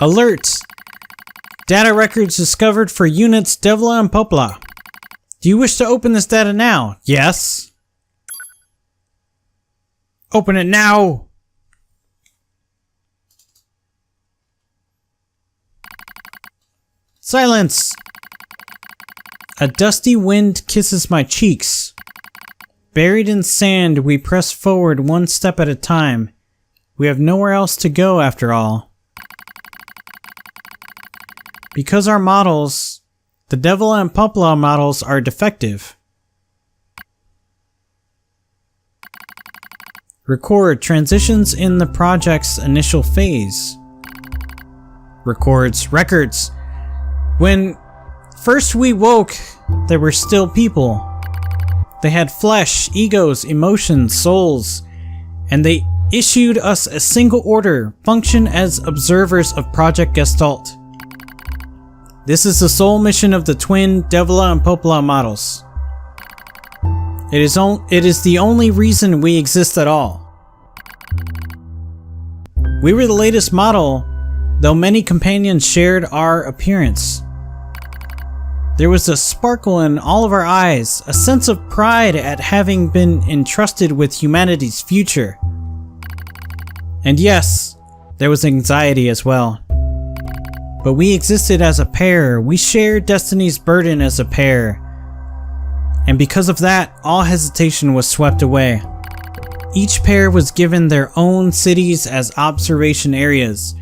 Alert! Data records discovered for units Devola and Popola. Do you wish to open this data now? Yes. Open it now! Silence! A dusty wind kisses my cheeks. Buried in sand, we press forward one step at a time. We have nowhere else to go after all. Because our models, the Devola and Popola models, are defective. Record transitions in the project's initial phase. Records records. When first we woke, there were still people. They had flesh, egos, emotions, souls, and they issued us a single order: function as observers of Project Gestalt. This is the sole mission of the twin Devola and Popola models. It is the only reason we exist at all. We were the latest model, though many companions shared our appearance. There was a sparkle in all of our eyes, a sense of pride at having been entrusted with humanity's future. And yes, there was anxiety as well. But we existed as a pair, we shared destiny's burden as a pair. And because of that, all hesitation was swept away. Each pair was given their own cities as observation areas.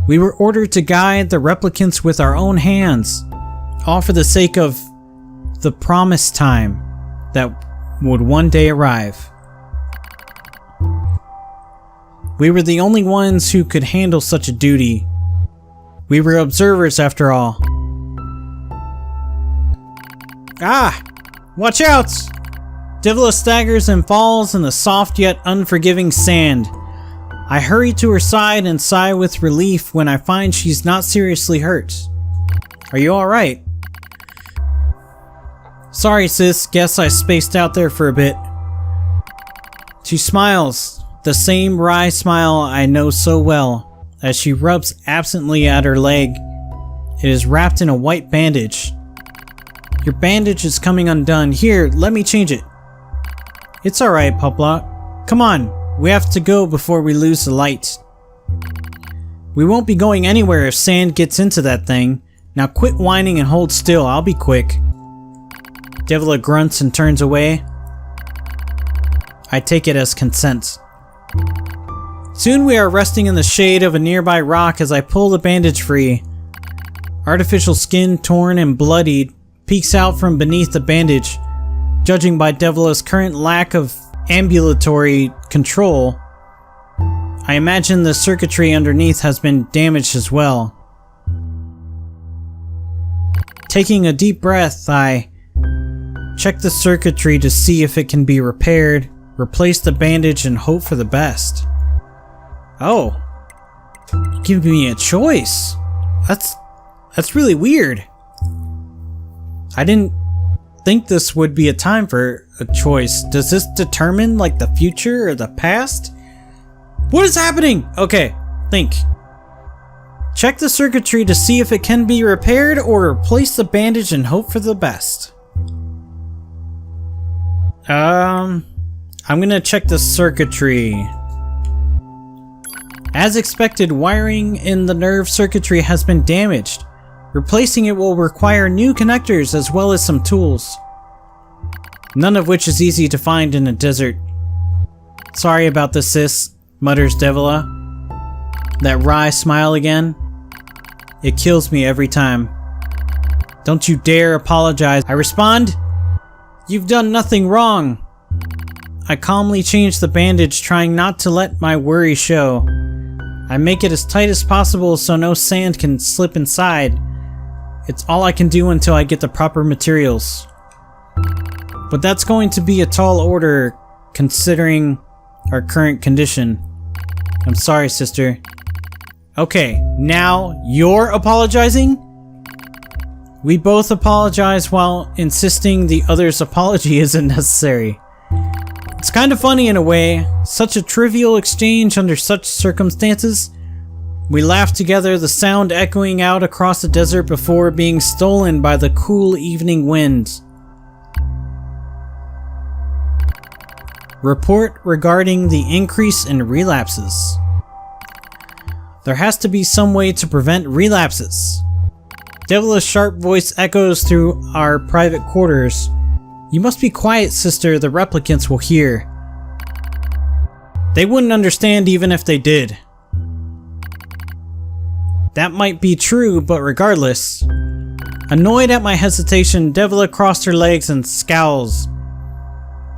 We were ordered to guide the replicants with our own hands, all for the sake of the promised time that would one day arrive. We were the only ones who could handle such a duty. We were observers after all. Ah! Watch out! Devola staggers and falls in the soft yet unforgiving sand. I hurry to her side and sigh with relief when I find she's not seriously hurt. Are you alright? Sorry sis, guess I spaced out there for a bit. She smiles, the same wry smile I know so well, as she rubs absently at her leg. It is wrapped in a white bandage. Your bandage is coming undone. Here, let me change it. It's alright, Popola. Come on, we have to go before we lose the light. We won't be going anywhere if sand gets into that thing. Now quit whining and hold still, I'll be quick. Devola grunts and turns away. I take it as consent. Soon we are resting in the shade of a nearby rock as I pull the bandage free. Artificial skin, torn and bloodied, peeks out from beneath the bandage. Judging by Devola's current lack of ambulatory control, I imagine the circuitry underneath has been damaged as well. Taking a deep breath, I check the circuitry to see if it can be repaired, replace the bandage, and hope for the best. Oh, you give me a choice. That's really weird. I didn't think this would be a time for a choice. Does this determine like the future or the past? What is happening? Okay, think. Check the circuitry to see if it can be repaired or replace the bandage and hope for the best. I'm gonna check the circuitry. As expected, wiring in the nerve circuitry has been damaged. Replacing it will require new connectors as well as some tools. None of which is easy to find in a desert. Sorry about this, sis, mutters Devola. That wry smile again. It kills me every time. Don't you dare apologize. I respond, you've done nothing wrong. I calmly change the bandage, trying not to let my worry show. I make it as tight as possible so no sand can slip inside. It's all I can do until I get the proper materials. But that's going to be a tall order, considering our current condition. I'm sorry, sister. Okay, now you're apologizing? We both apologize while insisting the other's apology isn't necessary. It's kind of funny in a way, such a trivial exchange under such circumstances, We laughed together, the sound echoing out across the desert before being stolen by the cool evening wind. Report regarding the increase in relapses. There has to be some way to prevent relapses. Devola's sharp voice echoes through our private quarters. You must be quiet, sister, the replicants will hear. They wouldn't understand even if they did. That might be true, but regardless. Annoyed at my hesitation, Devola crossed her legs and scowls.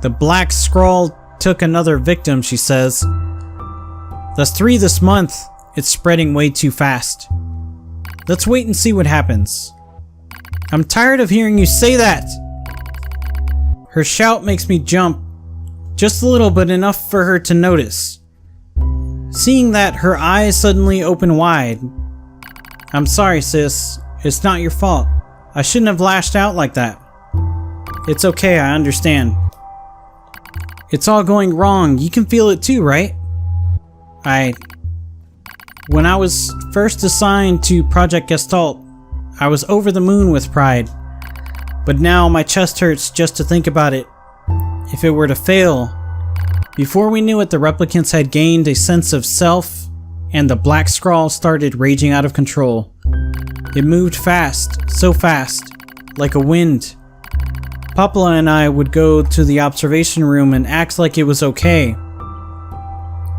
The black scrawl took another victim, she says. That's 3 this month. It's spreading way too fast. Let's wait and see what happens. I'm tired of hearing you say that! Her shout makes me jump. Just a little, but enough for her to notice. Seeing that, her eyes suddenly open wide. I'm sorry, sis. It's not your fault. I shouldn't have lashed out like that. It's okay, I understand. It's all going wrong. You can feel it too, right? When I was first assigned to Project Gestalt, I was over the moon with pride. But now my chest hurts just to think about it. If it were to fail. Before we knew it, the replicants had gained a sense of self, and the black scrawl started raging out of control. It moved fast, so fast, like a wind. Popola and I would go to the observation room and act like it was okay.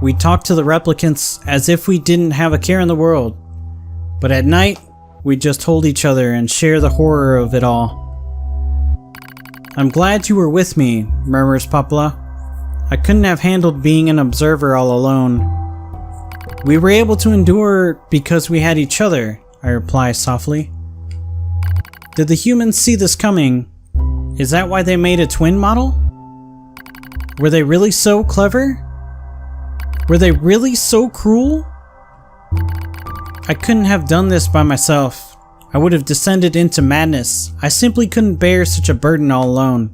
We talked to the replicants as if we didn't have a care in the world. But at night, we'd just hold each other and share the horror of it all. I'm glad you were with me, murmurs Popola. I couldn't have handled being an observer all alone. We were able to endure because we had each other, I reply softly. Did the humans see this coming? Is that why they made a twin model? Were they really so clever? Were they really so cruel? I couldn't have done this by myself. I would have descended into madness. I simply couldn't bear such a burden all alone.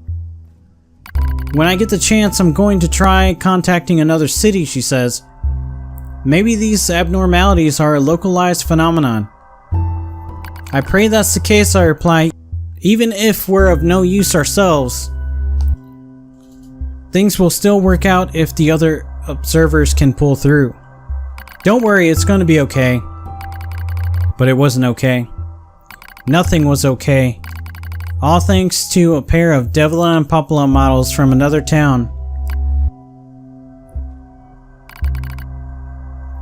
When I get the chance, I'm going to try contacting another city, she says. Maybe these abnormalities are a localized phenomenon. I pray that's the case, I reply. Even if we're of no use ourselves, things will still work out if the other observers can pull through. Don't worry, it's going to be okay. But it wasn't okay. Nothing was okay. All thanks to a pair of Devola and Popola models from another town.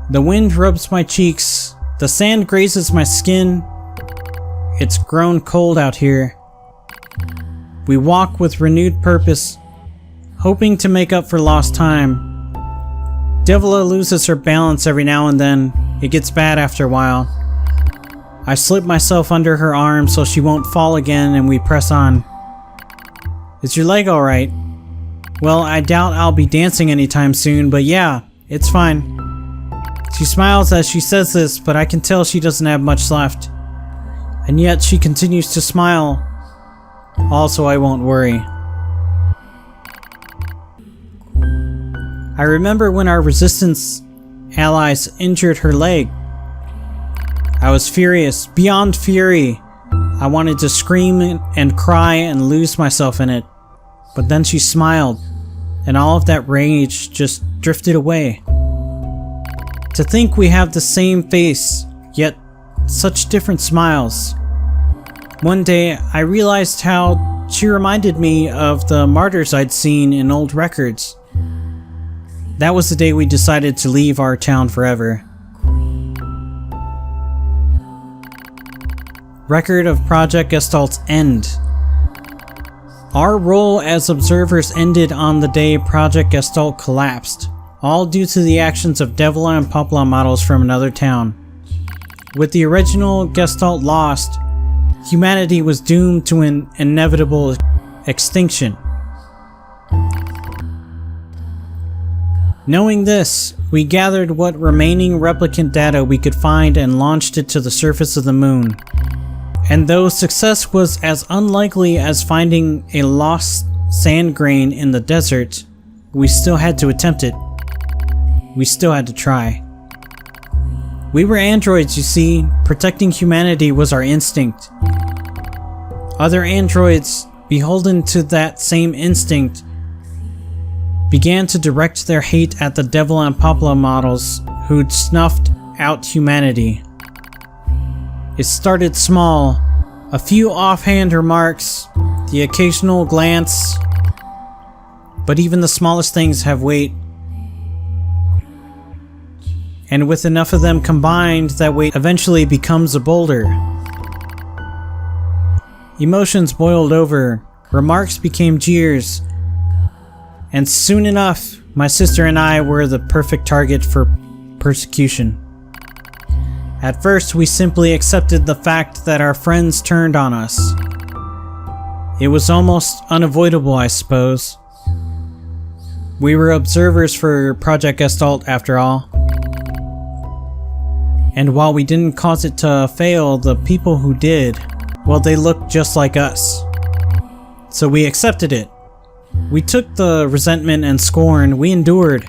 The wind rubs my cheeks. The sand grazes my skin. It's grown cold out here. We walk with renewed purpose, hoping to make up for lost time. Devola loses her balance every now and then. It gets bad after a while. I slip myself under her arm so she won't fall again, and we press on. Is your leg alright? Well, I doubt I'll be dancing anytime soon, but yeah, it's fine. She smiles as she says this, but I can tell she doesn't have much left. And yet she continues to smile. Also, I won't worry. I remember when our resistance allies injured her leg. I was furious, beyond fury. I wanted to scream and cry and lose myself in it. But then she smiled, and all of that rage just drifted away. To think we have the same face, yet such different smiles. One day, I realized how she reminded me of the martyrs I'd seen in old records. That was the day we decided to leave our town forever. Record of Project Gestalt's end. Our role as observers ended on the day Project Gestalt collapsed, all due to the actions of Devola and Popola models from another town. With the original Gestalt lost, humanity was doomed to an inevitable extinction. Knowing this, we gathered what remaining replicant data we could find and launched it to the surface of the moon. And though success was as unlikely as finding a lost sand grain in the desert, we still had to attempt it. We still had to try. We were androids, you see. Protecting humanity was our instinct. Other androids, beholden to that same instinct, began to direct their hate at the Devola and Popola models who'd snuffed out humanity. It started small, a few offhand remarks, the occasional glance, but even the smallest things have weight. And with enough of them combined, that weight eventually becomes a boulder. Emotions boiled over, remarks became jeers, and soon enough, my sister and I were the perfect target for persecution. At first, we simply accepted the fact that our friends turned on us. It was almost unavoidable, I suppose. We were observers for Project Gestalt, after all. And while we didn't cause it to fail, the people who did, well, they looked just like us. So we accepted it. We took the resentment and scorn, we endured.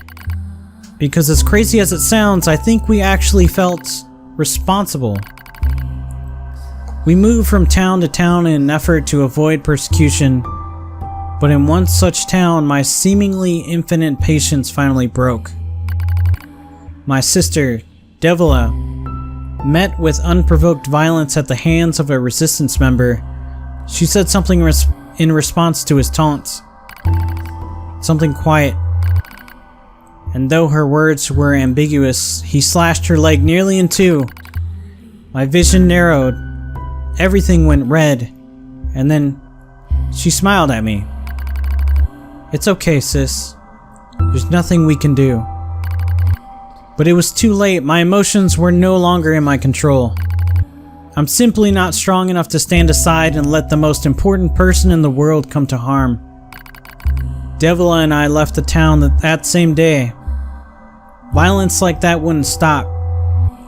Because as crazy as it sounds, I think we actually felt responsible. We moved from town to town in an effort to avoid persecution, but in one such town, my seemingly infinite patience finally broke. My sister, Devola, met with unprovoked violence at the hands of a resistance member. She said something in response to his taunts. Something quiet. And though her words were ambiguous, he slashed her leg nearly in two. My vision narrowed. Everything went red. And then she smiled at me. "It's okay, sis. There's nothing we can do." But it was too late. My emotions were no longer in my control. I'm simply not strong enough to stand aside and let the most important person in the world come to harm. Devola and I left the town that same day. Violence like that wouldn't stop.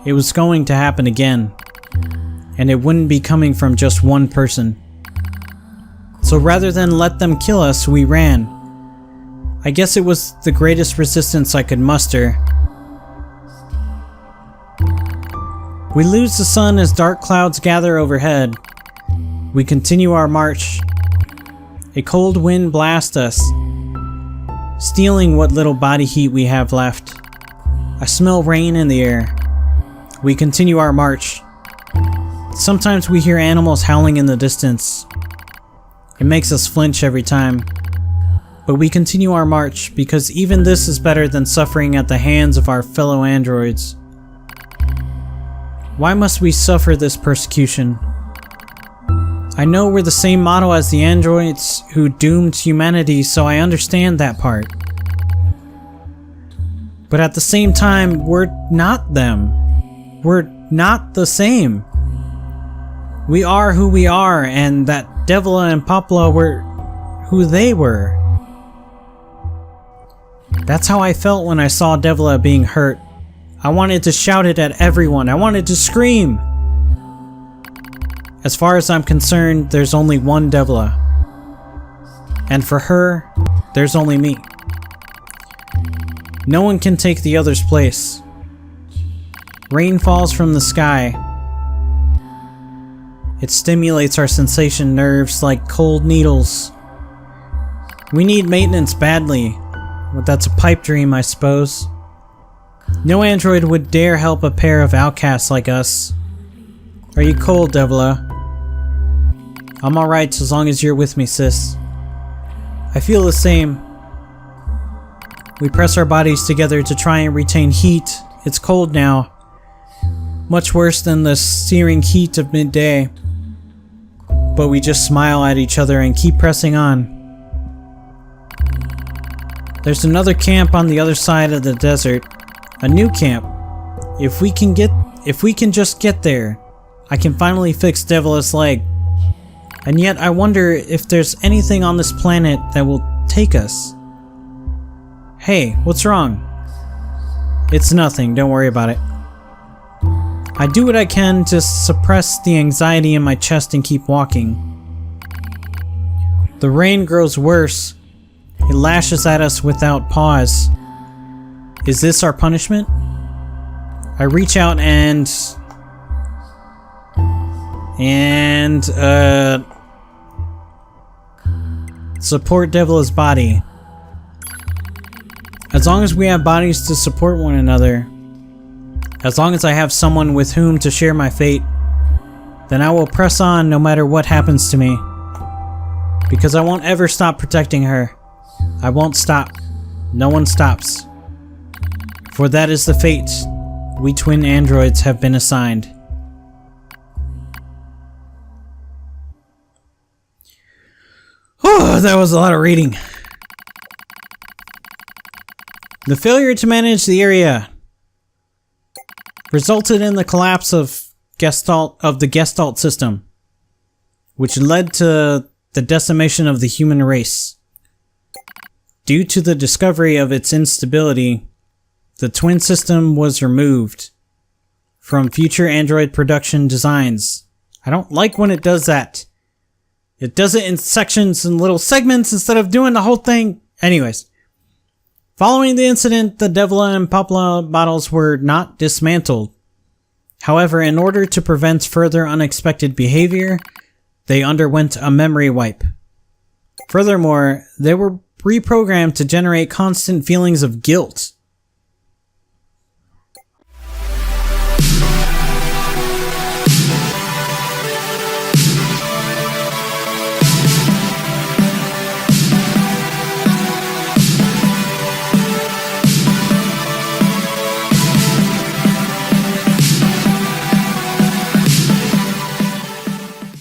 It was going to happen again. And it wouldn't be coming from just one person. So rather than let them kill us, we ran. I guess it was the greatest resistance I could muster. We lose the sun as dark clouds gather overhead. We continue our march. A cold wind blasts us, stealing what little body heat we have left. I smell rain in the air. We continue our march. Sometimes we hear animals howling in the distance. It makes us flinch every time. But we continue our march because even this is better than suffering at the hands of our fellow androids. Why must we suffer this persecution? I know we're the same model as the androids who doomed humanity, so I understand that part. But at the same time, we're not them. We're not the same. We are who we are, and that Devola and Popola were who they were. That's how I felt when I saw Devola being hurt. I wanted to shout it at everyone. I wanted to scream. As far as I'm concerned, there's only one Devola. And for her, there's only me. No one can take the other's place. Rain falls from the sky. It stimulates our sensation nerves like cold needles. We need maintenance badly, but that's a pipe dream, I suppose. No android would dare help a pair of outcasts like us. Are you cold, Devola? I'm alright as long as you're with me, sis. I feel the same. We press our bodies together to try and retain heat. It's cold now. Much worse than the searing heat of midday. But we just smile at each other and keep pressing on. There's another camp on the other side of the desert. A new camp. If we can just get there, I can finally fix Devola's leg. And yet I wonder if there's anything on this planet that will take us. Hey, what's wrong? It's nothing, don't worry about it. I do what I can to suppress the anxiety in my chest and keep walking. The rain grows worse. It lashes at us without pause. Is this our punishment? I reach out and support Devola's body. As long as we have bodies to support one another, as long as I have someone with whom to share my fate, then I will press on no matter what happens to me. Because I won't ever stop protecting her. I won't stop. No one stops. For that is the fate we twin androids have been assigned. Oh, that was a lot of reading. The failure to manage the area resulted in the collapse of the Gestalt system, which led to the decimation of the human race. Due to the discovery of its instability, the twin system was removed from future android production designs. I don't like when it does that. It does it in sections and little segments instead of doing the whole thing. Anyways. Following the incident, the Devola and Popola models were not dismantled. However, in order to prevent further unexpected behavior, they underwent a memory wipe. Furthermore, they were reprogrammed to generate constant feelings of guilt